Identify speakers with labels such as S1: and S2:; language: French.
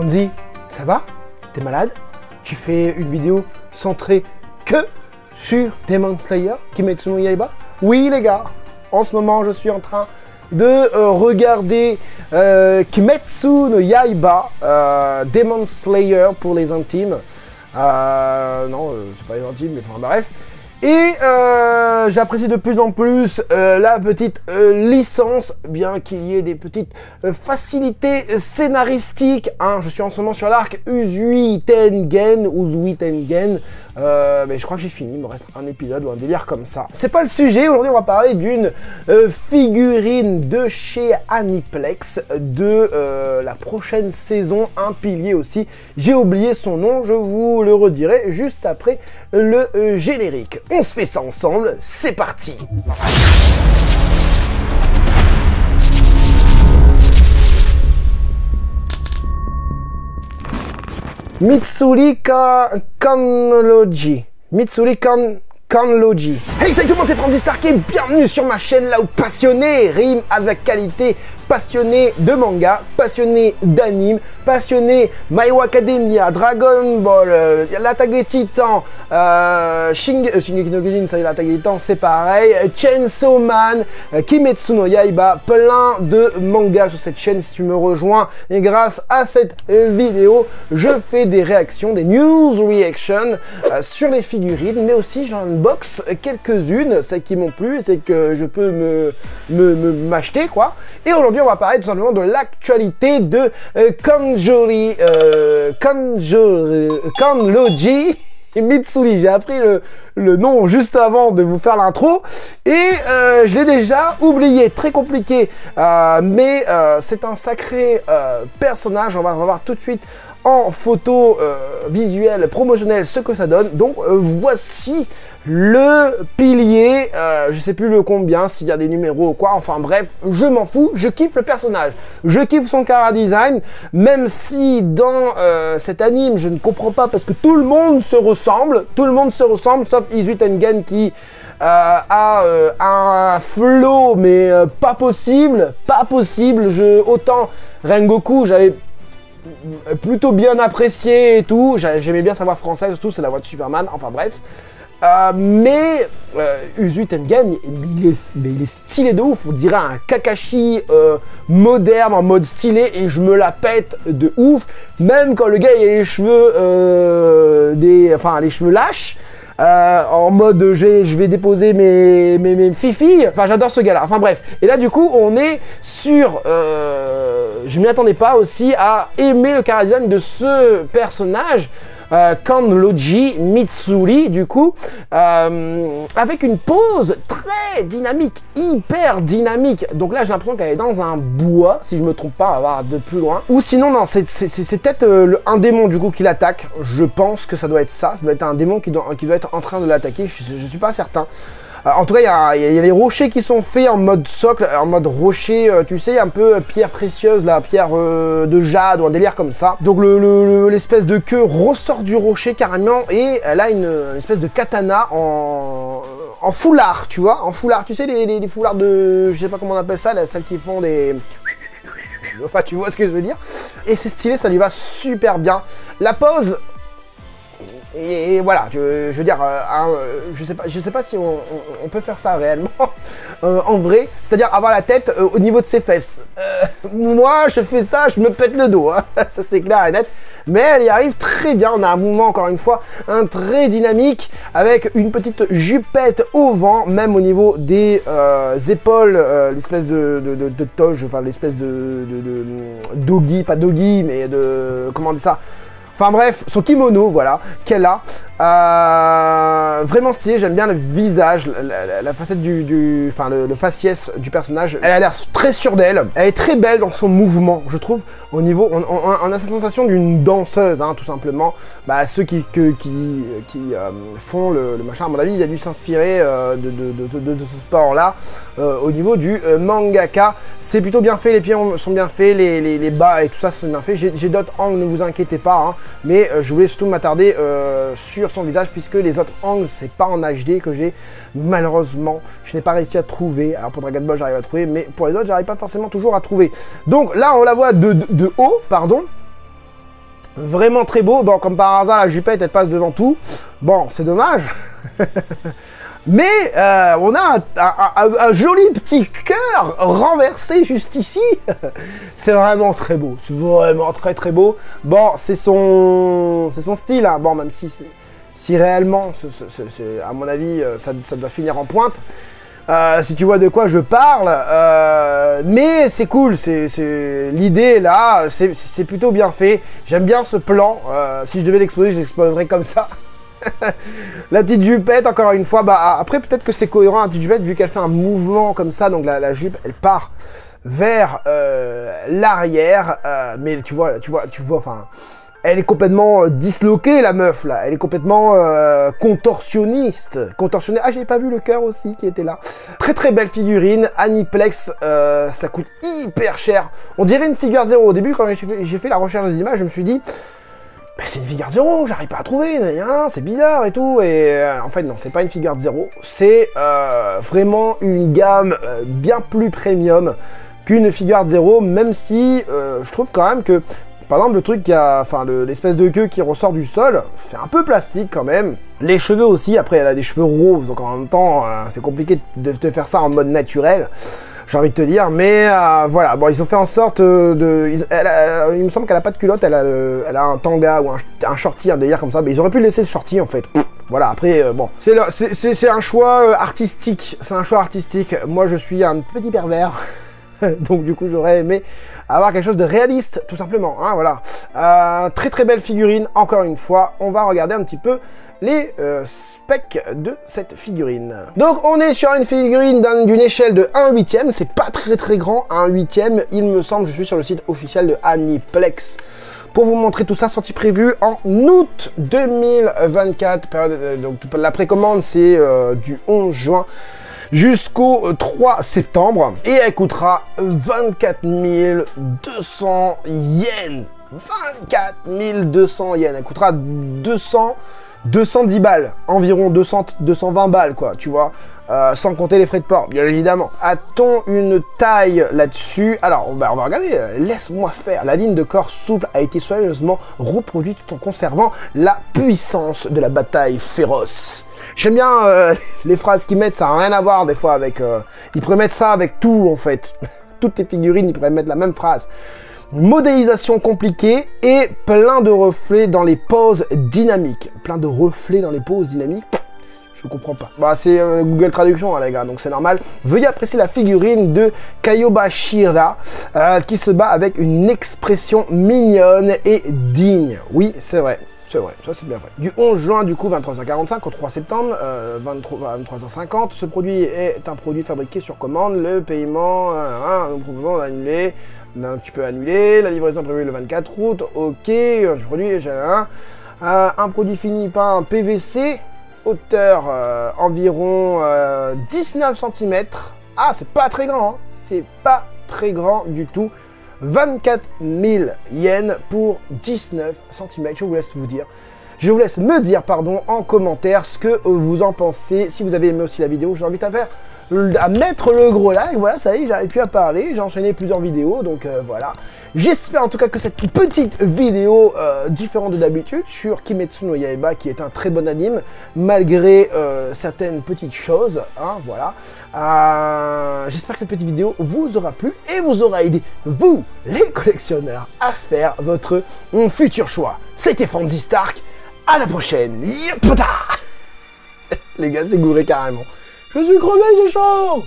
S1: Franzi, ça va? T'es malade? Tu fais une vidéo centrée que sur Demon Slayer, Kimetsu no Yaiba? Oui les gars, en ce moment je suis en train de regarder Kimetsu no Yaiba, Demon Slayer pour les intimes. Non, c'est pas les intimes, mais enfin bref. Et j'apprécie de plus en plus la petite licence, bien qu'il y ait des petites facilités scénaristiques. Hein. Je suis en ce moment sur l'arc Uzui Tengen, mais je crois que j'ai fini, il me reste un épisode ou un délire comme ça. C'est pas le sujet, aujourd'hui on va parler d'une figurine de chez Aniplex, de la prochaine saison, un pilier aussi. J'ai oublié son nom, je vous le redirai juste après le générique. On se fait ça ensemble, c'est parti! Mitsuri Kanloji. Mitsuri Kanloji. Hey, salut tout le monde, c'est Franzi Stark et bienvenue sur ma chaîne là où passionné rime avec qualité, passionné de manga, passionné d'anime, passionné My Hero Academia, Dragon Ball, l'Attaque des Titans, Shingeki no Kyojin, ça y est, l'Attaque des Titans, c'est pareil, Chainsaw Man, Kimetsu no Yaiba, plein de mangas sur cette chaîne si tu me rejoins. Et grâce à cette vidéo, je fais des réactions, des news reactions sur les figurines, mais aussi j'en unbox quelques-unes, celles qui m'ont plu, c'est que je peux m'acheter quoi. Et aujourd'hui, on va parler tout simplement de l'actualité de Kanloji Mitsuri. J'ai appris le nom juste avant de vous faire l'intro et je l'ai déjà oublié, très compliqué, mais c'est un sacré personnage. On va voir tout de suite en photo visuelle promotionnelle ce que ça donne. Donc voici le pilier, je sais plus le combien, s'il y a des numéros ou quoi, enfin bref, je m'en fous, je kiffe le personnage, je kiffe son chara design, même si dans cet anime je ne comprends pas parce que tout le monde se ressemble sauf Uzui Tengen qui a un flow mais pas possible, autant Rengoku j'avais plutôt bien apprécié et tout, j'aimais bien sa voix française, surtout c'est la voix de Superman, enfin bref. Mais Uzui Tengen, il est stylé de ouf, on dirait un Kakashi moderne en mode stylé et je me la pète de ouf, même quand le gars il a les cheveux, les cheveux lâches, en mode je vais déposer mes fifilles, enfin j'adore ce gars là, enfin bref. Et là du coup on est sur, je m'y attendais pas aussi à aimer le chara design de ce personnage. Kanloji Mitsuri du coup, avec une pose très dynamique, hyper dynamique. Donc là j'ai l'impression qu'elle est dans un bois, si je me trompe pas, on va voir de plus loin. Ou sinon non, c'est peut-être un démon du coup qui l'attaque. Je pense que ça doit être ça doit être un démon qui doit être en train de l'attaquer, je suis pas certain. En tout cas, il y a les rochers qui sont faits en mode socle, en mode rocher, tu sais, un peu pierre précieuse, la pierre de jade ou un délire comme ça. Donc l'espèce de queue ressort du rocher carrément et elle a une espèce de katana en foulard, tu vois, en foulard. Tu sais, les foulards de, je sais pas comment on appelle ça, celles qui font des... Enfin, tu vois ce que je veux dire. Et c'est stylé, ça lui va super bien. La pose... Et voilà, je veux dire, je sais pas si on peut faire ça réellement, en vrai, c'est-à-dire avoir la tête au niveau de ses fesses. Moi, je fais ça, je me pète le dos, hein. Ça c'est clair et net, mais elle y arrive très bien. On a un mouvement, encore une fois, très dynamique, avec une petite jupette au vent, même au niveau des épaules, l'espèce de toge, enfin l'espèce de doggy, pas doggy, mais de, comment on dit ça? Enfin bref, son kimono, voilà, qu'elle a. Vraiment stylé, j'aime bien le visage, la facette enfin le faciès du personnage. Elle a l'air très sûre d'elle. Elle est très belle dans son mouvement, je trouve. Au niveau, on a cette sensation d'une danseuse, hein, tout simplement. Bah, ceux qui font le machin, à mon avis, il a dû s'inspirer de ce sport-là. Au niveau du mangaka, c'est plutôt bien fait, les pieds sont bien faits, les bas et tout ça sont bien fait. J'ai d'autres angles, ne vous inquiétez pas, hein, mais je voulais surtout m'attarder sur son visage, puisque les autres angles, c'est pas en HD que j'ai, malheureusement, je n'ai pas réussi à trouver. Alors pour Dragon Ball, j'arrive à trouver, mais pour les autres, j'arrive pas forcément toujours à trouver. Donc là, on la voit de haut, pardon. Vraiment très beau. Bon, comme par hasard, la jupette, elle passe devant tout. Bon, c'est dommage. Mais on a un joli petit cœur renversé juste ici. C'est vraiment très beau. C'est vraiment très très beau. Bon, c'est son style. Hein. Bon, même si réellement, à mon avis, ça doit finir en pointe. Si tu vois de quoi je parle, mais c'est cool, l'idée là, c'est plutôt bien fait. J'aime bien ce plan. Si je devais l'exploser, je l'exploserais comme ça. La petite jupette, encore une fois, bah après peut-être que c'est cohérent la petite jupette vu qu'elle fait un mouvement comme ça, donc la jupe elle part vers l'arrière, mais tu vois, enfin. Elle est complètement disloquée, la meuf, là. Elle est complètement contorsionniste. Contorsionnée. Ah, j'ai pas vu le cœur aussi qui était là. Très, très belle figurine. Aniplex, ça coûte hyper cher. On dirait une figure 0. Au début, quand j'ai fait la recherche des images, je me suis dit... Bah, c'est une figure 0, j'arrive pas à trouver. C'est bizarre et tout. Et en fait, non, c'est pas une figure 0. C'est vraiment une gamme bien plus premium qu'une figure 0. Même si je trouve quand même que... Par exemple, le truc qui a, enfin, l'espèce de queue qui ressort du sol, fait un peu plastique quand même. Les cheveux aussi, après elle a des cheveux roses, donc en même temps, c'est compliqué de te faire ça en mode naturel, j'ai envie de te dire. Mais voilà, bon, ils ont fait en sorte de... il me semble qu'elle a pas de culotte, elle a un tanga ou un shorty, un délire comme ça, mais ils auraient pu laisser le shorty en fait. Voilà, après, bon, c'est un choix artistique, c'est un choix artistique. Moi, je suis un petit pervers. Donc du coup j'aurais aimé avoir quelque chose de réaliste tout simplement, hein, voilà. Très très belle figurine, encore une fois. On va regarder un petit peu les specs de cette figurine. Donc on est sur une figurine d'une échelle de 1/8, c'est pas très très grand, 1/8, il me semble. Je suis sur le site officiel de Aniplex pour vous montrer tout ça, sortie prévue en août 2024. Donc la précommande c'est du 11 juin jusqu'au 3 septembre. Et elle coûtera 24 200 yens. 24 200 yens. Elle coûtera 210 balles. Environ 220 balles, quoi, tu vois. Sans compter les frais de port, bien évidemment. A-t-on une taille là-dessus? Alors, on va regarder. Laisse-moi faire. La ligne de corps souple a été soigneusement reproduite tout en conservant la puissance de la bataille féroce. J'aime bien les phrases qu'ils mettent, ça n'a rien à voir des fois avec... ils pourraient mettre ça avec tout, en fait. Toutes les figurines, ils pourraient mettre la même phrase. Modélisation compliquée et plein de reflets dans les poses dynamiques. Plein de reflets dans les poses dynamiques. Je comprends pas. Bah, c'est Google Traduction, hein, les gars, donc c'est normal. Veuillez apprécier la figurine de Kayobashira qui se bat avec une expression mignonne et digne. Oui, c'est vrai. C'est vrai, ça c'est bien vrai. Du 11 juin, du coup, 23h45 au 3 septembre, 23h50. Ce produit est un produit fabriqué sur commande. Le paiement, nous proposons d'annuler. Tu peux annuler. La livraison prévue le 24 août. Ok, du produit, un produit fini par un PVC. Hauteur environ 19 cm. Ah, c'est pas très grand, hein. C'est pas très grand du tout. 24 000 yens pour 19 cm. Je vous laisse vous dire. Je vous laisse me dire, pardon, en commentaire ce que vous en pensez. Si vous avez aimé aussi la vidéo, je vous invite à mettre le gros like. Voilà, ça y est, j'arrive plus à parler. J'ai enchaîné plusieurs vidéos, donc voilà. J'espère en tout cas que cette petite vidéo différente de d'habitude sur Kimetsu no Yaiba, qui est un très bon anime, malgré certaines petites choses, hein, voilà. J'espère que cette petite vidéo vous aura plu et vous aura aidé, vous, les collectionneurs, à faire votre futur choix. C'était Franzy Stark, à la prochaine. Yopata. Les gars, c'est gouré carrément. Je suis crevé, j'ai chaud.